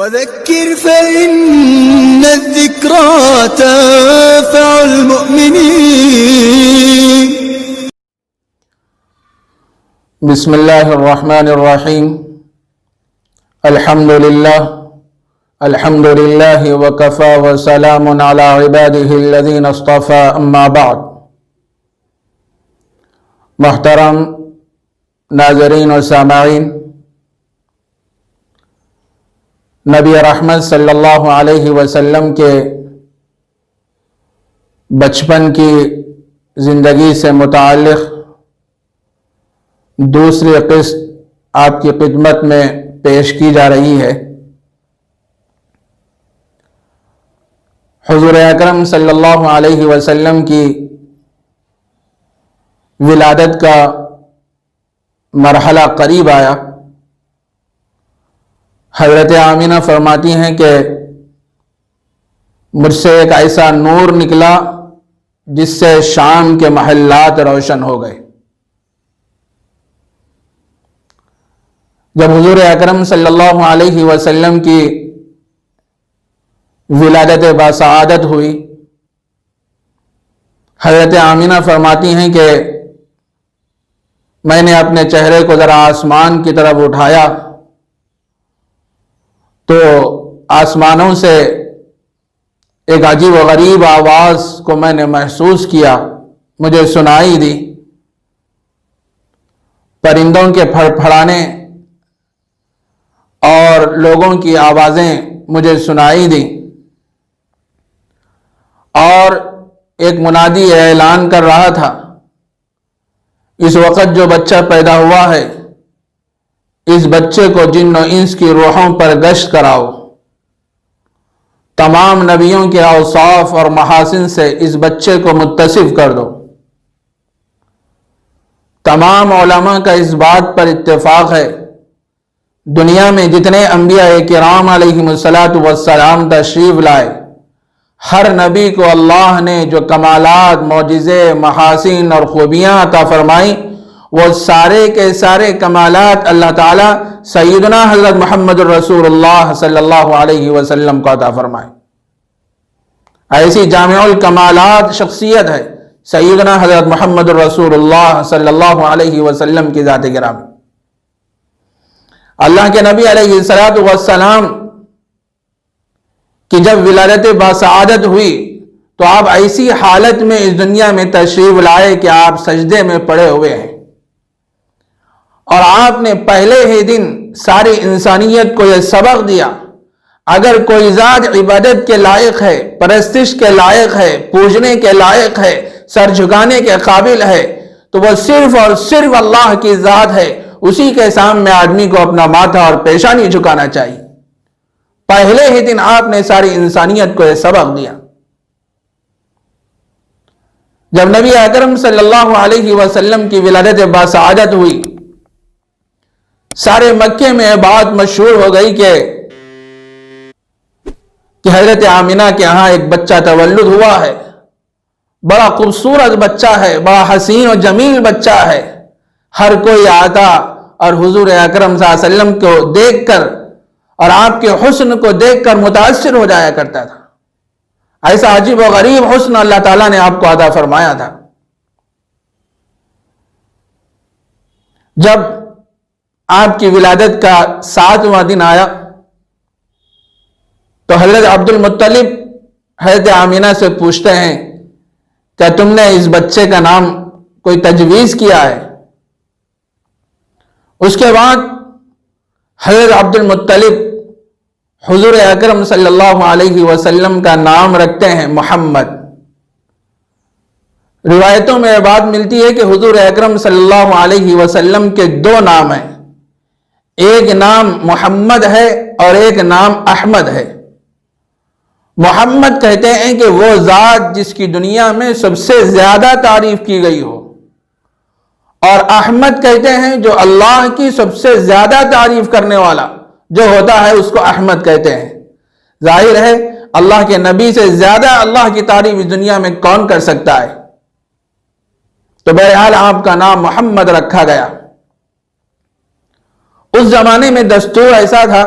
وذكر فإن الذكرى تنفع المؤمنين. بسم الله الرحمن الرحيم. الحمد لله وكفى وسلام على عباده الذين اصطفى. اما بعد. محترم ناظرین و سامعین، نبی رحمت صلی اللہ علیہ وسلم کے بچپن کی زندگی سے متعلق دوسری قسط آپ کی خدمت میں پیش کی جا رہی ہے۔ حضور اکرم صلی اللہ علیہ وسلم کی ولادت کا مرحلہ قریب آیا۔ حضرت آمینہ فرماتی ہیں کہ مجھ سے ایک ایسا نور نکلا جس سے شام کے محلات روشن ہو گئے۔ جب حضور اکرم صلی اللہ علیہ وسلم کی ولادت باسعادت ہوئی، حضرت آمینہ فرماتی ہیں کہ میں نے اپنے چہرے کو ذرا آسمان کی طرف اٹھایا تو آسمانوں سے ایک عجیب و غریب آواز کو میں نے محسوس کیا، مجھے سنائی دی۔ پرندوں کے پھڑپھڑانے اور لوگوں کی آوازیں مجھے سنائی دی، اور ایک منادی اعلان کر رہا تھا، اس وقت جو بچہ پیدا ہوا ہے اس بچے کو جن و انس کی روحوں پر گشت کراؤ، تمام نبیوں کے اوصاف اور محاسن سے اس بچے کو متصف کر دو۔ تمام علماء کا اس بات پر اتفاق ہے، دنیا میں جتنے انبیاء کرام علیہم السلام تشریف لائے، ہر نبی کو اللہ نے جو کمالات، معجزے، محاسن اور خوبیاں عطا فرمائیں، وہ سارے کے سارے کمالات اللہ تعالیٰ سیدنا حضرت محمد الرسول اللہ صلی اللہ علیہ وسلم کو عطا فرمائے۔ ایسی جامع الکمالات شخصیت ہے سیدنا حضرت محمد الرسول اللہ صلی اللہ علیہ وسلم کی ذات گرامی۔ اللہ کے نبی علیہ السلام کہ جب ولادت باسعادت ہوئی تو آپ ایسی حالت میں اس دنیا میں تشریف لائے کہ آپ سجدے میں پڑے ہوئے ہیں، اور آپ نے پہلے ہی دن ساری انسانیت کو یہ سبق دیا، اگر کوئی ذات عبادت کے لائق ہے، پرستش کے لائق ہے، پوجنے کے لائق ہے، سر جھکانے کے قابل ہے، تو وہ صرف اور صرف اللہ کی ذات ہے۔ اسی کے سامنے آدمی کو اپنا ماتھا اور پیشانی جھکانا چاہیے۔ پہلے ہی دن آپ نے ساری انسانیت کو یہ سبق دیا۔ جب نبی اکرم صلی اللہ علیہ وسلم کی ولادت باسعادت ہوئی، سارے مکے میں بات مشہور ہو گئی کہ حضرت آمینہ کے ہاں ایک بچہ تولد ہوا ہے، بڑا خوبصورت بچہ ہے، بڑا حسین و جمیل بچہ ہے۔ ہر کوئی آتا اور حضور اکرم صلی اللہ علیہ وسلم کو دیکھ کر اور آپ کے حسن کو دیکھ کر متاثر ہو جایا کرتا تھا۔ ایسا عجیب و غریب حسن اللہ تعالیٰ نے آپ کو عطا فرمایا تھا۔ جب آپ کی ولادت کا 7واں دن آیا تو حضرت عبد المطلب حضرت آمینہ سے پوچھتے ہیں کہ تم نے اس بچے کا نام کوئی تجویز کیا ہے؟ اس کے بعد حضرت عبد المطلب حضور اکرم صلی اللہ علیہ وسلم کا نام رکھتے ہیں محمد۔ روایتوں میں یہ بات ملتی ہے کہ حضور اکرم صلی اللہ علیہ وسلم کے 2 نام ہیں، ایک نام محمد ہے اور ایک نام احمد ہے۔ محمد کہتے ہیں کہ وہ ذات جس کی دنیا میں سب سے زیادہ تعریف کی گئی ہو، اور احمد کہتے ہیں جو اللہ کی سب سے زیادہ تعریف کرنے والا جو ہوتا ہے اس کو احمد کہتے ہیں۔ ظاہر ہے اللہ کے نبی سے زیادہ اللہ کی تعریف اس دنیا میں کون کر سکتا ہے؟ تو بہرحال آپ کا نام محمد رکھا گیا۔ اس زمانے میں دستور ایسا تھا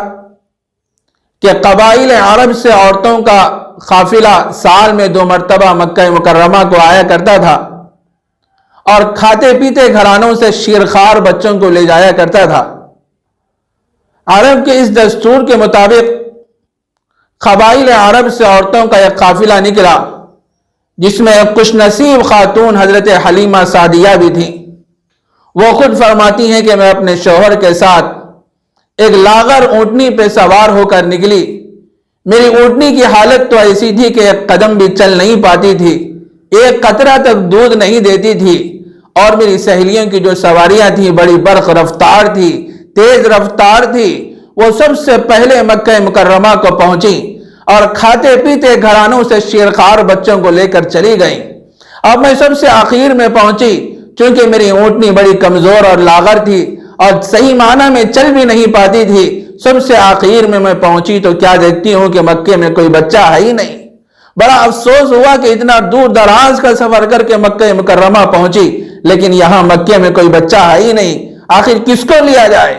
کہ قبائل عرب سے عورتوں کا قافلہ سال میں 2 مرتبہ مکہ مکرمہ کو آیا کرتا تھا اور کھاتے پیتے گھرانوں سے شیرخوار بچوں کو لے جایا کرتا تھا۔ عرب کے اس دستور کے مطابق قبائل عرب سے عورتوں کا ایک قافلہ نکلا، جس میں ایک خوش نصیب خاتون حضرت حلیمہ سعدیہ بھی تھی۔ وہ خود فرماتی ہیں کہ میں اپنے شوہر کے ساتھ ایک لاغر اونٹنی پہ سوار ہو کر نکلی۔ میری اونٹنی کی حالت تو ایسی تھی کہ ایک قدم بھی چل نہیں پاتی تھی، ایک قطرہ تک دودھ نہیں دیتی تھی، اور میری سہیلیوں کی جو سواریاں تھیں بڑی برق رفتار تھی، تیز رفتار تھی، وہ سب سے پہلے مکہ مکرمہ کو پہنچی اور کھاتے پیتے گھرانوں سے شیرخوار بچوں کو لے کر چلی گئیں۔ اب میں سب سے آخر میں پہنچی، چونکہ میری اونٹنی بڑی کمزور اور لاغر تھی اور صحیح معنی میں چل بھی نہیں پاتی تھی۔ سب سے آخر میں پہنچی تو کیا دیکھتی ہوں کہ مکے میں کوئی بچہ ہے ہی نہیں۔ بڑا افسوس ہوا کہ اتنا دور دراز کا سفر کر کے مکہ مکرمہ پہنچی، لیکن یہاں مکے میں کوئی بچہ ہے ہی نہیں، آخر کس کو لیا جائے؟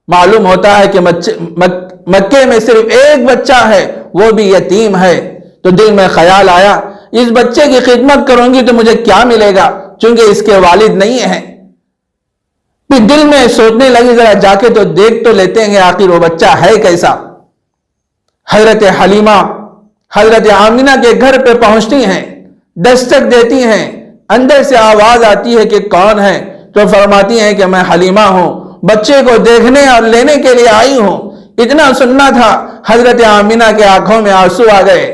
معلوم ہوتا ہے کہ مکے میں صرف ایک بچہ ہے، وہ بھی یتیم ہے۔ تو دل میں خیال آیا، اس بچے کی خدمت کروں گی تو مجھے کیا ملے گا، چونکہ اس کے والد نہیں ہیں۔ پھر دل میں سوچنے لگی ذرا جا کے تو دیکھ تو لیتے ہیں آخر وہ بچہ ہے کیسا۔ حضرت حلیمہ حضرت آمینہ کے گھر پہ پہنچتی ہیں، دستک دیتی ہیں، اندر سے آواز آتی ہے کہ کون ہے؟ تو فرماتی ہیں کہ میں حلیمہ ہوں، بچے کو دیکھنے اور لینے کے لیے آئی ہوں۔ اتنا سننا تھا، حضرت آمینہ کے آنکھوں میں آنسو آ گئے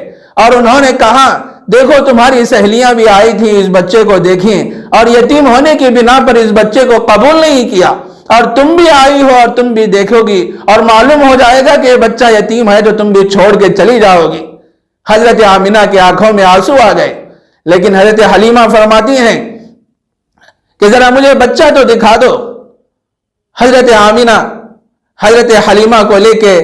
اور انہوں نے کہا، دیکھو تمہاری سہیلیاں بھی آئی تھی، اس بچے کو دیکھیں، اور یتیم ہونے کی بنا پر اس بچے کو قبول نہیں کیا، اور تم بھی آئی ہو اور تم بھی دیکھو گی اور معلوم ہو جائے گا کہ یہ بچہ یتیم ہے تو تم بھی چھوڑ کے چلی جاؤ گی۔ حضرت آمینہ کے آنکھوں میں آنسو آ گئے، لیکن حضرت حلیمہ فرماتی ہیں کہ ذرا مجھے بچہ تو دکھا دو۔ حضرت آمینہ حضرت حلیمہ کو لے کے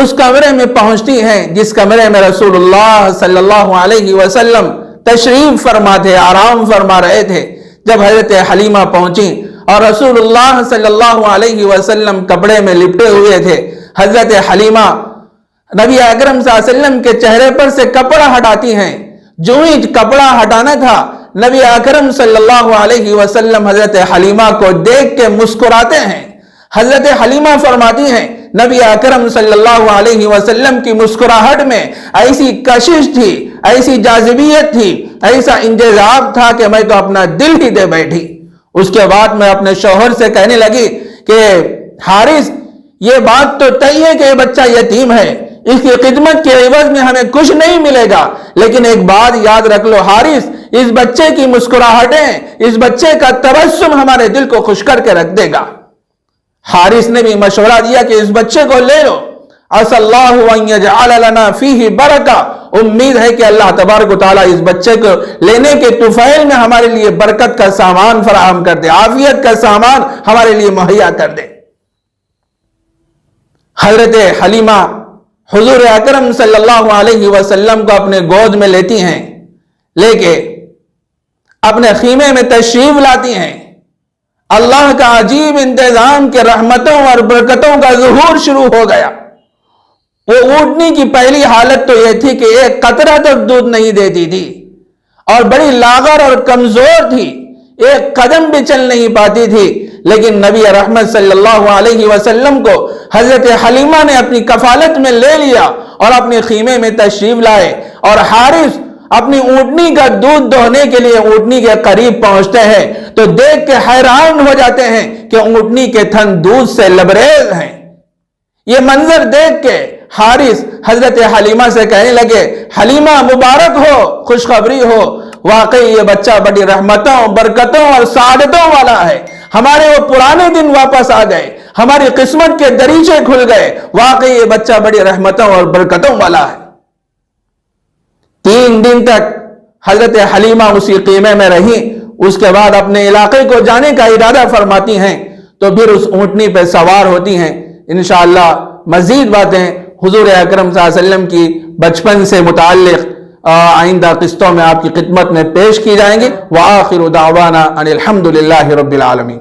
اس کمرے میں پہنچتی ہیں جس کمرے میں رسول اللہ صلی اللہ علیہ وسلم تشریف فرما تھے، آرام فرما رہے تھے۔ جب حضرت حلیمہ پہنچی اور رسول اللہ صلی اللہ علیہ وسلم کپڑے میں لپٹے ہوئے تھے، حضرت حلیمہ نبی اکرم صلی اللہ علیہ وسلم کے چہرے پر سے کپڑا ہٹاتی ہیں۔ جو ہی کپڑا ہٹانا تھا، نبی اکرم صلی اللہ علیہ وسلم حضرت حلیمہ کو دیکھ کے مسکراتے ہیں۔ حضرت حلیمہ فرماتی ہیں، نبی اکرم صلی اللہ علیہ وسلم کی مسکراہٹ میں ایسی کشش تھی، ایسی جاذبیت تھی، ایسا انجذاب تھا کہ میں تو اپنا دل ہی دے بیٹھی۔ اس کے بعد میں اپنے شوہر سے کہنے لگی کہ حارث، یہ بات تو طے ہے کہ یہ بچہ یتیم ہے، اس کی خدمت کے عوض میں ہمیں کچھ نہیں ملے گا، لیکن ایک بات یاد رکھ لو حارث، اس بچے کی مسکراہٹیں، اس بچے کا تبسم ہمارے دل کو خوش کر کے رکھ دے گا۔ حارث نے بھی مشورہ دیا کہ اس بچے کو لے لو، عسى اللہ ان يجعل لنا فيه برکہ، امید ہے کہ اللہ تبارک و تعالیٰ اس بچے کو لینے کے طفیل میں ہمارے لیے برکت کا سامان فراہم کر دے، عافیت کا سامان ہمارے لیے مہیا کر دے۔ حضرت حلیمہ حضور اکرم صلی اللہ علیہ وسلم کو اپنے گود میں لیتی ہیں، لے کے اپنے خیمے میں تشریف لاتی ہیں۔ اللہ کا عجیب انتظام کے رحمتوں اور برکتوں کا ظہور شروع ہو گیا۔ وہ اونٹنی کی پہلی حالت تو یہ تھی کہ ایک قطرہ تک دودھ نہیں دیتی تھی اور بڑی لاغر اور کمزور تھی، ایک قدم بھی چل نہیں پاتی تھی، لیکن نبی رحمت صلی اللہ علیہ وسلم کو حضرت حلیمہ نے اپنی کفالت میں لے لیا اور اپنے خیمے میں تشریف لائے، اور حارث اپنی اونٹنی کا دودھ دوہنے کے لیے اونٹنی کے قریب پہنچتے ہیں تو دیکھ کے حیران ہو جاتے ہیں کہ اونٹنی کے تھن دودھ سے لبریز ہیں۔ یہ منظر دیکھ کے حارث حضرت حلیمہ سے کہنے لگے، حلیمہ مبارک ہو، خوشخبری ہو، واقعی یہ بچہ بڑی رحمتوں، برکتوں اور سعادتوں والا ہے۔ ہمارے وہ پرانے دن واپس آ گئے، ہماری قسمت کے دریچے کھل گئے، واقعی یہ بچہ بڑی رحمتوں اور برکتوں والا ہے۔ 3 دن تک حضرت حلیمہ اسی خیمے میں رہی، اس کے بعد اپنے علاقے کو جانے کا ارادہ فرماتی ہیں تو پھر اس اونٹنی پہ سوار ہوتی ہیں۔ انشاءاللہ مزید باتیں حضور اکرم صلی اللہ علیہ وسلم کی بچپن سے متعلق آئندہ قسطوں میں آپ کی خدمت میں پیش کی جائیں گی۔ وآخر دعوانا ان الحمدللہ رب العالمین۔